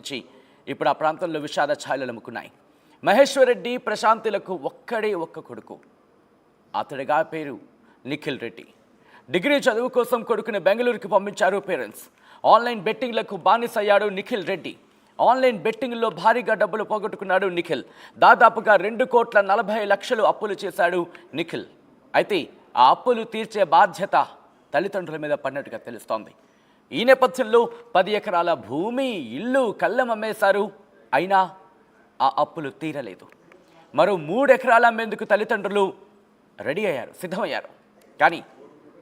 సంబంధించి ఇప్పుడు ఆ ప్రాంతంలో విషాద ఛాయలు అలుముకున్నాయి. మహేశ్వర్ రెడ్డి ప్రశాంతులకు ఒక్కడే ఒక్క కొడుకు. అతడిగా పేరు నిఖిల్ రెడ్డి. డిగ్రీ చదువు కోసం కొడుకుని బెంగళూరుకి పంపించారు పేరెంట్స్. ఆన్లైన్ బెట్టింగ్లకు బానిసయ్యాడు నిఖిల్ రెడ్డి. ఆన్లైన్ బెట్టింగ్లో భారీగా డబ్బులు పోగొట్టుకున్నాడు నిఖిల్. దాదాపుగా 2,40,00,000 అప్పులు చేశాడు నిఖిల్. అయితే ఆ అప్పులు తీర్చే బాధ్యత తల్లిదండ్రుల మీద పడినట్టుగా తెలుస్తోంది. ఈ నేపథ్యంలో 10 ఎకరాల భూమి, ఇల్లు కళ్ళం అమ్మేశారు. అయినా ఆ అప్పులు తీరలేదు. మరో 3 ఎకరాలు అమ్మేందుకు తల్లిదండ్రులు రెడీ అయ్యారు, సిద్ధమయ్యారు. కానీ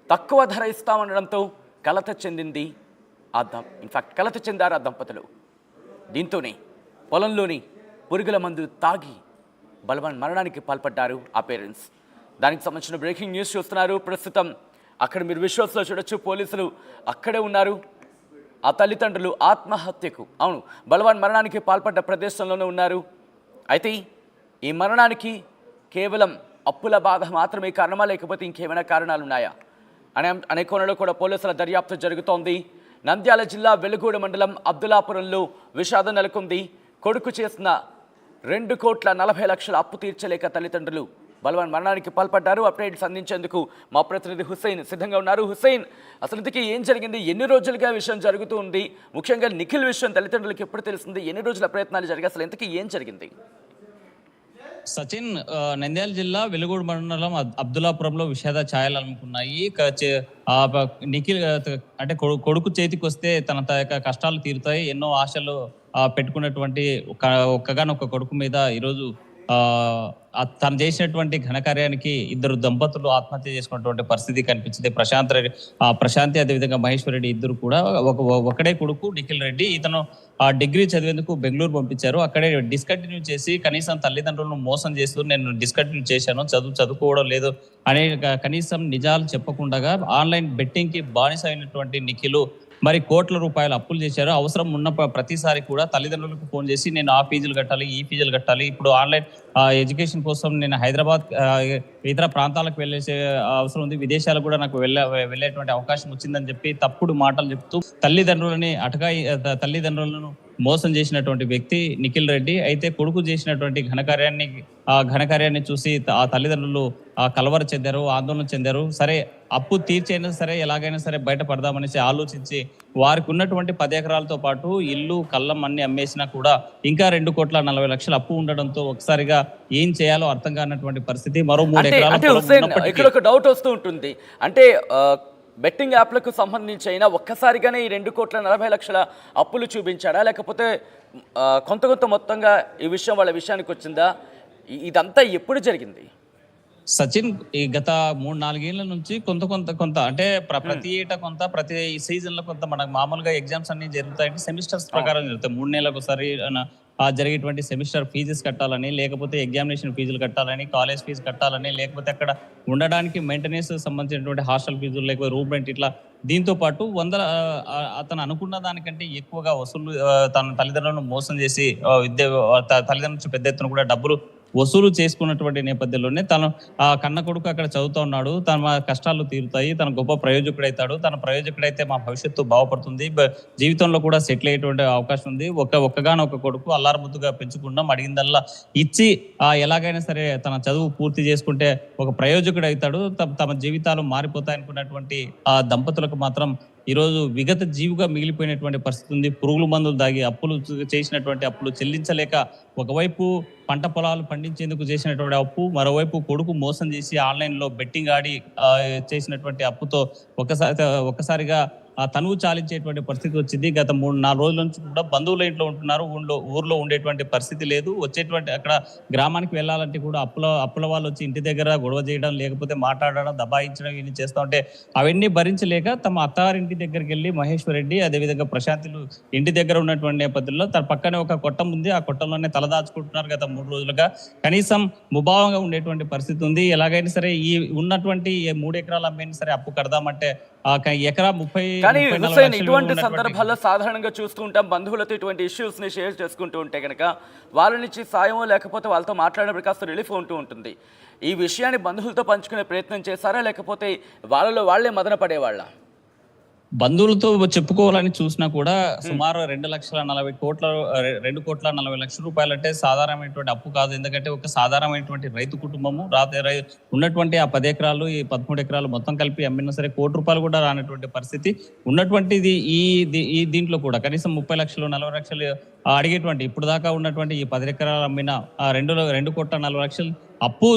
తక్కువ ధర ఇస్తామనడంతో కలత చెందారు ఆ దంపతులు. దీంతోనే పొలంలోని పురుగుల మందు తాగి బలవన్ మరణానికి పాల్పడ్డారు ఆ పేరెంట్స్. దానికి సంబంధించిన బ్రేకింగ్ న్యూస్ చూస్తున్నారు. ప్రస్తుతం అక్కడ మీరు విజువల్స్లో చూడొచ్చు, పోలీసులు అక్కడే ఉన్నారు. ఆ తల్లిదండ్రులు ఆత్మహత్యకు బలవన్ మరణానికి పాల్పడ్డ ప్రదేశంలోనే ఉన్నారు. అయితే ఈ మరణానికి కేవలం అప్పుల బాధ మాత్రమే కారణమా, లేకపోతే ఇంకేమైనా కారణాలు ఉన్నాయా అనే కోణంలో కూడా పోలీసుల దర్యాప్తు జరుగుతోంది. నంద్యాల జిల్లా వెలుగూడ మండలం అబ్దులాపురంలో విషాదం నెలకొంది. కొడుకు చేసిన 2,40,00,000 అప్పు తీర్చలేక తల్లిదండ్రులు బలవన్ మరణానికి పాల్పడ్డారు. అప్డేట్స్ అందించేందుకు మా ప్రతినిధి హుస్సేన్ సిద్ధంగా ఉన్నారు. హుస్సేన్, అసలు ఇంతకీ ఏం జరిగింది? ఎన్ని రోజులుగా విషయం జరుగుతూ ఉంది? ముఖ్యంగా నిఖిల్ విషయం తల్లిదండ్రులకు ఎప్పుడు తెలిసింది? ఎన్ని రోజుల ప్రయత్నాలు జరిగాయి? అసలు ఇంతకీ ఏం జరిగింది? సచిన్, నంద్యాల జిల్లా వెలుగూడు మండలం అబ్దులాపురంలో విషాద ఛాయలు అలుముకున్నాయి. నిఖిల్ అంటే కొడుకు చేతికి వస్తే తన కష్టాలు తీరుతాయి, ఎన్నో ఆశలు పెట్టుకున్నటువంటి ఒక్కగానొక్క కొడుకు మీద ఈరోజు తను చేసినటువంటి ఘనకార్యానికి 2 దంపతులు ఆత్మహత్య చేసుకున్నటువంటి పరిస్థితి కనిపించింది. ప్రశాంతి అదేవిధంగా మహేశ్వర్ రెడ్డి ఇద్దరు కూడా ఒకడే కొడుకు నిఖిల్ రెడ్డి. ఇతను డిగ్రీ చదివేందుకు బెంగళూరు పంపించారు. అక్కడే డిస్కంటిన్యూ చేసి కనీసం తల్లిదండ్రులను మోసం చేస్తూ నేను డిస్కంటిన్యూ చేశాను, చదువుకోవడం లేదు అనే కనీసం నిజాలు చెప్పకుండా ఆన్లైన్ బెట్టింగ్ కి బానిస అయినటువంటి నిఖిల్ మరి కోట్ల రూపాయలు అప్పులు చేశారు. అవసరం ఉన్న ప్రతిసారి కూడా తల్లిదండ్రులకు ఫోన్ చేసి నేను ఆ ఫీజులు కట్టాలి, ఈ ఫీజులు కట్టాలి, ఇప్పుడు ఆన్లైన్ ఎడ్యుకేషన్ కోసం నేను హైదరాబాద్ ఇతర ప్రాంతాలకు వెళ్ళేసే అవసరం ఉంది, విదేశాలకు కూడా నాకు వెళ్ళేటువంటి అవకాశం వచ్చిందని చెప్పి తప్పుడు మాటలు చెప్తూ తల్లిదండ్రులను మోసం చేసినటువంటి వ్యక్తి నిఖిల్ రెడ్డి. అయితే కొడుకు చేసినటువంటి ఘనకార్యాన్ని చూసి ఆ తల్లిదండ్రులు కలవర చెందారు, ఆందోళన చెందారు. సరే అప్పు తీర్చైనా సరే ఎలాగైనా సరే బయటపడదామనేసి ఆలోచించి వారికి ఉన్నటువంటి 10 ఎకరాలతో పాటు ఇల్లు కళ్ళం అన్ని అమ్మేసినా కూడా ఇంకా 2,40,00,000 అప్పు ఉండడంతో ఒకసారిగా ఏం చేయాలో అర్థం కానటువంటి పరిస్థితి. మరో 3 ఎకరాలు ఇక్కడ ఒక డౌట్ వస్తూ ఉంటుంది. అంటే బెట్టింగ్ యాప్లకు సంబంధించి అయినా ఒక్కసారిగానే ఈ 2,40,00,000 అప్పులు చూపించాడా, లేకపోతే కొంత మొత్తంగా ఈ విషయం వాళ్ళ విషయానికి వచ్చిందా? ఇదంతా ఎప్పుడు జరిగింది? సచిన్, ఈ గత 3-4 ఏళ్ల నుంచి కొంత అంటే ప్రతి ఏటా ప్రతి సీజన్ లో మనకు మామూలుగా ఎగ్జామ్స్ అన్ని జరుగుతాయంటే సెమిస్టర్స్ ప్రకారం జరుగుతాయి. 3 నెలలకు ఒకసారి జరిగేటువంటి సెమిస్టర్ ఫీజెస్ కట్టాలని, లేకపోతే ఎగ్జామినేషన్ ఫీజులు కట్టాలని, కాలేజ్ ఫీజు కట్టాలని, లేకపోతే అక్కడ ఉండడానికి మెయింటెనెన్స్ సంబంధించినటువంటి హాస్టల్ ఫీజులు, లేకపోతే రూమ్ రెంట్, ఇట్లా దీంతో పాటు అతను అనుకున్న దానికంటే ఎక్కువగా వసూలు తన తల్లిదండ్రులను మోసం చేసి తల్లిదండ్రుల నుంచి పెద్ద ఎత్తున కూడా డబ్బులు వసూలు చేసుకున్నటువంటి నేపథ్యంలోనే తను కన్న కొడుకు అక్కడ చదువుతూ ఉన్నాడు, తన కష్టాలు తీరుతాయి, తన గొప్ప ప్రయోజకుడైతాడు, తన ప్రయోజకుడైతే మా భవిష్యత్తు బాగుపడుతుంది, జీవితంలో కూడా సెటిల్ అయ్యేటువంటి అవకాశం ఉంది, ఒక్కగానొక్క కొడుకు అల్లారముద్దుగా పెంచుకున్నాం, అడిగిందల్లా ఇచ్చి ఎలాగైనా సరే తన చదువు పూర్తి చేసుకుంటే ఒక ప్రయోజకుడు అవుతాడు, తమ జీవితాలు మారిపోతాయి అనుకున్నటువంటి ఆ దంపతులకు మాత్రం ఈరోజు విగత జీవిగా మిగిలిపోయినటువంటి పరిస్థితి ఉంది. పురుగుల మందులు దాగి చేసినటువంటి అప్పులు చెల్లించలేక ఒకవైపు పంట పొలాలు పండించేందుకు చేసినటువంటి అప్పు, మరోవైపు కొడుకు మోసం చేసి ఆన్లైన్లో బెట్టింగ్ ఆడి చేసినటువంటి అప్పుతో ఒక్కసారిగా తనువు చాలించేటువంటి పరిస్థితి వచ్చింది. గత 3-4 రోజుల నుంచి కూడా బంధువుల ఇంట్లో ఉంటున్నారు, ఊర్లో ఉండేటువంటి పరిస్థితి లేదు. వచ్చేటువంటి అక్కడ గ్రామానికి వెళ్ళాలంటే కూడా అప్పుల వాళ్ళు వచ్చి ఇంటి దగ్గర గొడవ చేయడం, లేకపోతే మాట్లాడడం, దబాయించడం ఇవన్నీ చేస్తూ ఉంటే అవన్నీ భరించలేక తమ అత్తారింటి దగ్గరికి వెళ్ళి మహేశ్వర్ రెడ్డి అదేవిధంగా ప్రశాంతులు ఇంటి దగ్గర ఉన్నటువంటి నేపథ్యంలో తన పక్కనే ఒక కొట్టం ఉంది, ఆ కొట్టంలోనే తలదాచుకుంటున్నారు. గత 3 రోజులుగా కనీసం ముభావంగా ఉండేటువంటి పరిస్థితి ఉంది. ఎలాగైనా సరే ఈ ఉన్నటువంటి 3 ఎకరాలు అమ్మేనా సరే అప్పు కడదామంటే ఎకరా 30. కానీ ఇటువంటి సందర్భాల్లో సాధారణంగా చూస్తూ ఉంటాం, బంధువులతో ఇటువంటి ఇష్యూస్ ని షేర్ చేసుకుంటూ ఉంటే కనుక వాళ్ళ నుంచి సాయమో లేకపోతే వాళ్ళతో మాట్లాడినప్పుడు కాస్త రిలీఫ్ ఉంటూ ఉంటుంది. ఈ విషయాన్ని బంధువులతో పంచుకునే ప్రయత్నం చేశారా, లేకపోతే వాళ్ళలో వాళ్లే మదన పడేవాళ్ళ? బంధువులతో చెప్పుకోవాలని చూసినా కూడా సుమారు 2,40,00,000 రూపాయలు అంటే సాధారణమైనటువంటి అప్పు కాదు. ఎందుకంటే ఒక సాధారణమైనటువంటి రైతు కుటుంబము ఉన్నటువంటి ఆ 10 ఎకరాలు ఈ 13 ఎకరాలు మొత్తం కలిపి అమ్మినా సరే ₹1,00,00,000 కూడా రానటువంటి పరిస్థితి ఉన్నటువంటిది. ఈ దీంట్లో కూడా కనీసం 30 లక్షలు 40 లక్షలు అడిగేటువంటి ఇప్పుడు దాకా ఉన్నటువంటి ఈ 10 ఎకరాలు అమ్మిన 2,40,00,000 అప్పు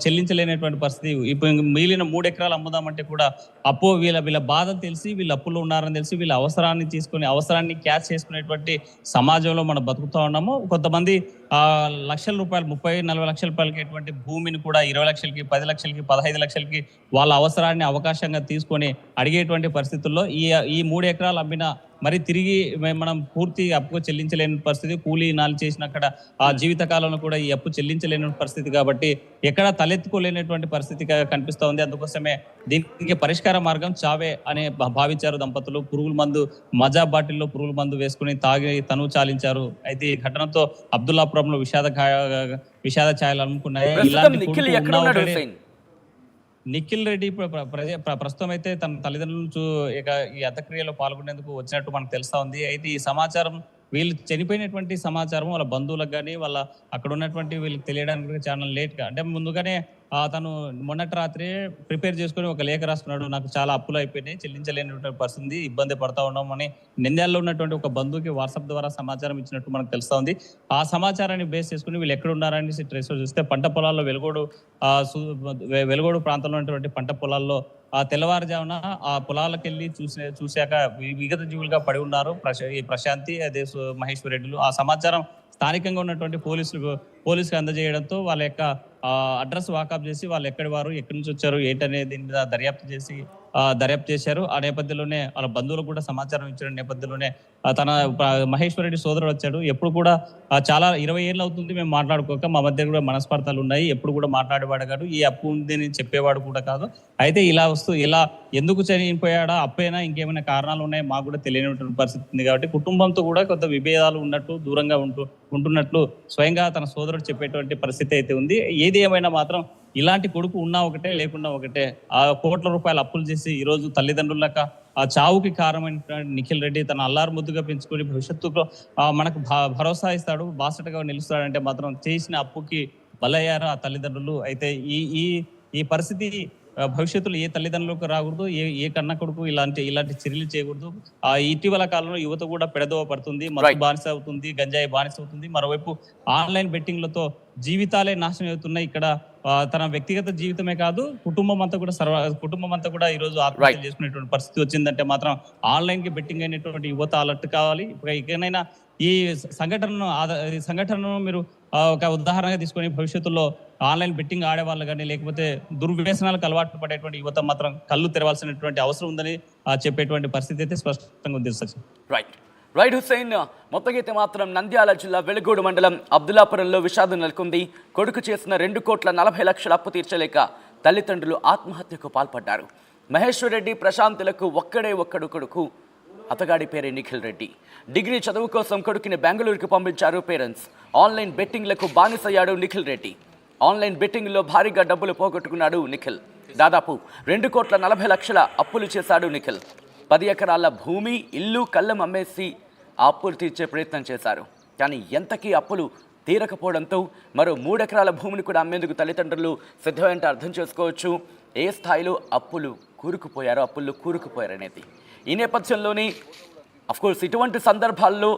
చెల్లించలేనటువంటి పరిస్థితి. ఇప్పుడు మిగిలిన 3 ఎకరాలు అమ్ముదామంటే కూడా అప్పు వీళ్ళ బాధ తెలిసి వీళ్ళు అప్పుల్లో ఉన్నారని తెలిసి వీళ్ళ అవసరాన్ని క్యాష్ చేసుకునేటువంటి సమాజంలో మనం బతుకుతా ఉన్నాము. కొంతమంది లక్షల రూపాయలు 30-40 లక్షల రూపాయలకి భూమిని కూడా 20 లక్షలకి 10 లక్షలకి 15 లక్షలకి వాళ్ళ అవసరాన్ని అవకాశంగా తీసుకొని అడిగేటువంటి పరిస్థితుల్లో ఈ 3 ఎకరాలు అమ్మిన మరి తిరిగి మనం పూర్తి అప్పు చెల్లించలేని పరిస్థితి. కూలీ నాలు చేసిన అక్కడ ఆ జీవిత కాలంలో కూడా ఈ అప్పు చెల్లించలేని పరిస్థితి కాబట్టి ఎక్కడ తలెత్తుకోలేనటువంటి పరిస్థితి కనిపిస్తా ఉంది. అందుకోసమే దీనికి పరిష్కార మార్గం చావే అని భావించారు దంపతులు. పురుగుల మందు మజా బాటిల్లో పురుగుల మందు వేసుకుని తాగి తను చాలించారు. అయితే ఈ ఘటనతో అబ్దుల్లాపురంలో విషాద ఛాయలు అనుకున్నాయి. నిఖిల్ రెడ్డి ప్రస్తుతం అయితే తన తల్లిదండ్రులు ఈ అంత్యక్రియలో పాల్గొనేందుకు వచ్చినట్టు మనకు తెలుస్తా ఉంది. అయితే ఈ సమాచారం వీళ్ళు చనిపోయినటువంటి సమాచారం వాళ్ళ బంధువులకు కానీ వాళ్ళ అక్కడ ఉన్నటువంటి వీళ్ళకి తెలియడానికి చాలా లేట్గా అంటే ముందుగానే తను మొన్నటి రాత్రి ప్రిపేర్ చేసుకుని ఒక లేఖ రాసుకున్నాడు. నాకు చాలా అప్పులు అయిపోయినాయి, చెల్లించలేనటువంటి పరిస్థితి, ఇబ్బంది పడతా ఉన్నామని నింద్యాలలో ఉన్నటువంటి ఒక బంధువుకి వాట్సాప్ ద్వారా సమాచారం ఇచ్చినట్టు మనకు తెలుస్తా ఉంది. ఆ సమాచారాన్ని బేస్ చేసుకుని వీళ్ళు ఎక్కడ ఉన్నారని ట్రేస్ చూస్తే పంట పొలాల్లో వెలుగోడు ప్రాంతంలో ఉన్నటువంటి పంట పొలాల్లో తెల్లవారుజామున ఆ పొలాలకు వెళ్ళి చూశాక విగత జీవులుగా పడి ఉన్నారు ఈ ప్రశాంతి అదే మహేశ్వర్ రెడ్డిలు. ఆ సమాచారం స్థానికంగా ఉన్నటువంటి పోలీసులకు అందజేయడంతో వాళ్ళ యొక్క అడ్రస్ వాకప్ చేసి వాళ్ళు ఎక్కడి నుంచి వచ్చారు ఏంటనేది దీని మీద దర్యాప్తు చేశారు. ఆ నేపథ్యంలోనే వాళ్ళ బంధువులకు కూడా సమాచారం ఇచ్చిన నేపథ్యంలోనే తన మహేశ్వర్ రెడ్డి సోదరుడు వచ్చాడు. ఎప్పుడు కూడా చాలా 20 ఏళ్ళు అవుతుంది మేము మాట్లాడుకోక, మా మధ్య కూడా మనస్పర్ధలు ఉన్నాయి, ఎప్పుడు కూడా మాట్లాడేవాడు కాదు, ఈ అప్పు ఉంది అని చెప్పేవాడు కూడా కాదు. అయితే ఇలా ఎందుకు చనిపోయాడా, అప్పైనా ఇంకేమైనా కారణాలు ఉన్నాయి మాకు కూడా తెలియనటువంటి పరిస్థితి ఉంది. కాబట్టి కుటుంబంతో కూడా కొంత విభేదాలు ఉన్నట్టు దూరంగా ఉంటున్నట్లు స్వయంగా తన సోదరుడు చెప్పేటువంటి పరిస్థితి అయితే ఉంది. ఏది ఏమైనా మాత్రం ఇలాంటి కొడుకు ఉన్నా ఒకటే లేకున్నా ఒకటే. ఆ ₹1,00,00,000 అప్పులు చేసి ఈ రోజు తల్లిదండ్రులక ఆ చావుకి కారణమైన నిఖిల్ రెడ్డి తన అల్లారు ముద్దుగా పెంచుకొని భవిష్యత్తులో మనకు భరోసా ఇస్తాడు, బాసటగా నిలుస్తాడంటే మాత్రం చేసిన అప్పుకి బలయ్యారు ఆ తల్లిదండ్రులు. అయితే ఈ పరిస్థితి భవిష్యత్తులో ఏ తల్లిదండ్రులకు రాకూడదు, ఏ కన్న కొడుకు ఇలాంటి చర్యలు చేయకూడదు. ఇటీవల కాలంలో యువత కూడా పెడదోవ పడుతుంది, మత్తు బానిస అవుతుంది, గంజాయి బానిస అవుతుంది. మరోవైపు ఆన్లైన్ బెట్టింగ్లతో జీవితాలే నాశనం అవుతున్నాయి. ఇక్కడ తన వ్యక్తిగత జీవితమే కాదు కుటుంబం అంతా కూడా ఈ రోజు ఆత్మహత్య చేసుకునేటువంటి పరిస్థితి వచ్చిందంటే మాత్రం ఆన్లైన్ కి బెట్టింగ్ అయినటువంటి యువత అలర్ట్ కావాలి. ఇకనైనా ఈ సంఘటనను మీరు ఒక ఉదాహరణగా తీసుకొని భవిష్యత్తులో ఆన్లైన్ బెట్టింగ్ ఆడే వాళ్ళు కానీ లేకపోతే దుర్వ్యసనాలకు అలవాటు పడేటువంటి యువత మాత్రం కళ్ళు తెరవాల్సినటువంటి అవసరం ఉందని చెప్పేటువంటి పరిస్థితి అయితే స్పష్టంగా ఉంది. సచిన్ రైట్ హుస్సేన్, మొత్తగైతే మాత్రం నంద్యాల జిల్లా వెలుగోడు మండలం అబ్దుల్లాపురంలో విషాదం నెలకొంది. కొడుకు చేసిన 2,40,00,000 అప్పు తీర్చలేక తల్లిదండ్రులు ఆత్మహత్యకు పాల్పడ్డారు. మహేశ్వర్ రెడ్డి ప్రశాంతులకు ఒక్కడు కొడుకు, అతగాడి పేరే నిఖిల్ రెడ్డి. డిగ్రీ చదువు కోసం కొడుకుని బెంగళూరుకు పంపించారు పేరెంట్స్. ఆన్లైన్ బెట్టింగ్లకు బానిసయ్యాడు నిఖిల్ రెడ్డి. ఆన్లైన్ బెట్టింగ్లో భారీగా డబ్బులు పోగొట్టుకున్నాడు నిఖిల్. దాదాపు 2,40,00,000 అప్పులు చేశాడు నిఖిల్. 10 ఎకరాల భూమి, ఇల్లు, కళ్ళం అమ్మేసి ఆ అప్పులు తీర్చే ప్రయత్నం చేశారు. కానీ ఎంతకీ అప్పులు తీరకపోవడంతో మరో 3 ఎకరాల భూమిని కూడా అమ్మేందుకు తల్లిదండ్రులు సిద్ధమంటే అర్థం చేసుకోవచ్చు ఏ స్థాయిలో అప్పుల్లో కూరుకుపోయారనేది. ఈ నేపథ్యంలోనే అఫ్కోర్స్ ఇటువంటి సందర్భాల్లో